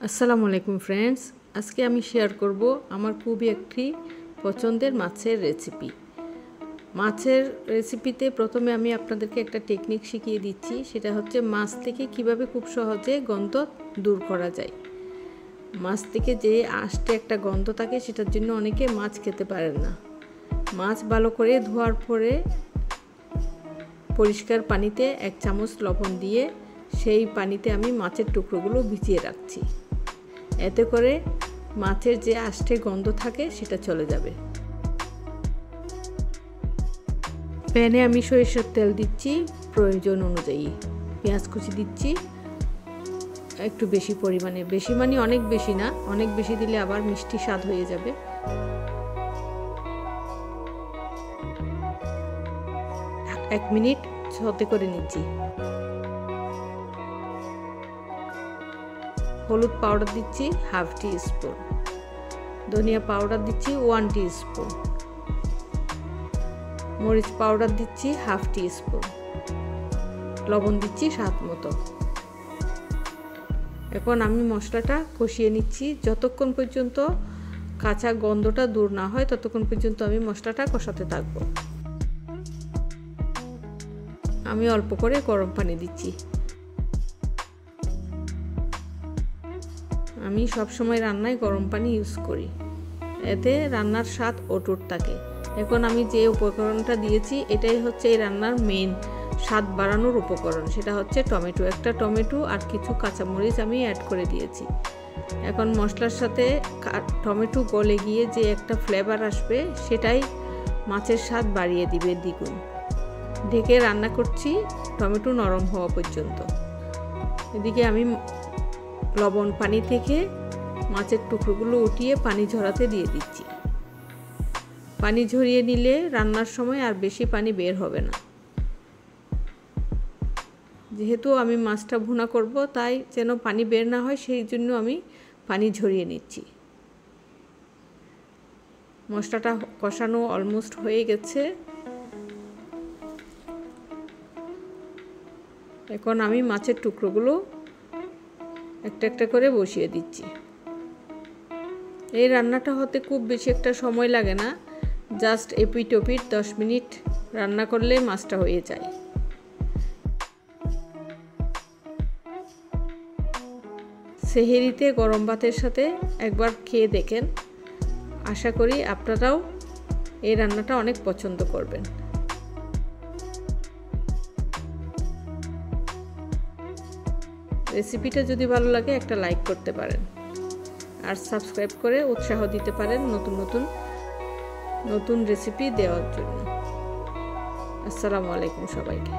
আসসালামু আলাইকুম ফ্রেন্ডস, আজকে আমি শেয়ার করব আমার খুবই একটি পছন্দের মাছের রেসিপি। মাছের রেসিপিতে প্রথমে আমি আপনাদেরকে একটা টেকনিক শিখিয়ে দিচ্ছি, সেটা হচ্ছে মাছ থেকে কিভাবে খুব সহজে গন্ধ দূর করা যায়। মাছ থেকে যে আষ্টে একটা গন্ধ থাকে, সেটার জন্য অনেকে মাছ খেতে পারেন না। মাছ ভালো করে ধোয়ার পরে পরিষ্কার পানিতে 1 চামচ লবণ দিয়ে সেই পানিতে আমি মাছের টুকরোগুলো ভিজিয়ে রাখছি। এতে করে মাছের যে আষ্টে গন্ধ থাকে সেটা চলে যাবে। প্যানে আমি সরিষার তেল দিচ্ছি প্রয়োজন অনুযায়ী। পেঁয়াজ কুচি দিচ্ছি একটু বেশি পরিমাণে, বেশি মানে অনেক বেশি না, অনেক বেশি দিলে আবার মিষ্টি স্বাদ হয়ে যাবে। এক মিনিট সতে করে নিচ্ছি। হলুদ পাউডার দিচ্ছি 1/2 টিস্পুন, ধনিয়া পাউডার দিচ্ছি 1 টিস্পুন, মরিচ পাউডার দিচ্ছি 1/2 টিস্পুন, লবণ দিচ্ছি স্বাদ মতো। এখন আমি মশলাটা কষিয়ে নিচ্ছি। যতক্ষণ পর্যন্ত কাঁচা গন্ধটা দূর না হয় ততক্ষণ পর্যন্ত আমি মশলাটা কষাতে থাকবো। আমি অল্প করে গরম পানি দিচ্ছি। আমি সবসময় রান্নায় গরম পানি ইউজ করি, এতে রান্নার স্বাদ অটুট থাকে। এখন আমি যে উপকরণটা দিয়েছি এটাই হচ্ছে এই রান্নার মেন স্বাদ বাড়ানোর উপকরণ, সেটা হচ্ছে টমেটো। একটা টমেটো আর কিছু কাঁচামরিচ আমি অ্যাড করে দিয়েছি। এখন মশলার সাথে টমেটো গলে গিয়ে যে একটা ফ্লেভার আসবে, সেটাই মাছের স্বাদ বাড়িয়ে দিবে দ্বিগুণ। ঢেকে রান্না করছি টমেটো নরম হওয়া পর্যন্ত। এদিকে আমি লবণ পানি থেকে মাছের টুকরোগুলো উঠিয়ে পানি ঝরাতে দিয়ে দিচ্ছি। পানি ঝরিয়ে নিলে রান্নার সময় আর বেশি পানি বের হবে না। যেহেতু আমি মাছটা ভুনা করব, তাই যেন পানি বের না হয় সেই জন্য আমি পানি ঝরিয়ে নিচ্ছি। মশলাটা কষানো অলমোস্ট হয়ে গেছে। এখন আমি মাছের টুকরোগুলো একটা একটা করে বসিয়ে দিচ্ছি। এই রান্নাটা হতে খুব বেশি একটা সময় লাগে না, জাস্ট এপিট ওপিট 10 মিনিট রান্না করলে মাছটা হয়ে যায়। সেহরিতে গরম ভাতের সাথে একবার খেয়ে দেখেন, আশা করি আপনারাও এই রান্নাটা অনেক পছন্দ করবেন। রেসিপিটা যদি ভালো লাগে একটা লাইক করতে পারেন, আর সাবস্ক্রাইব করে উৎসাহ দিতে পারেন নতুন রেসিপি দেওয়ার জন্য। আসসালামু আলাইকুম সবাইকে।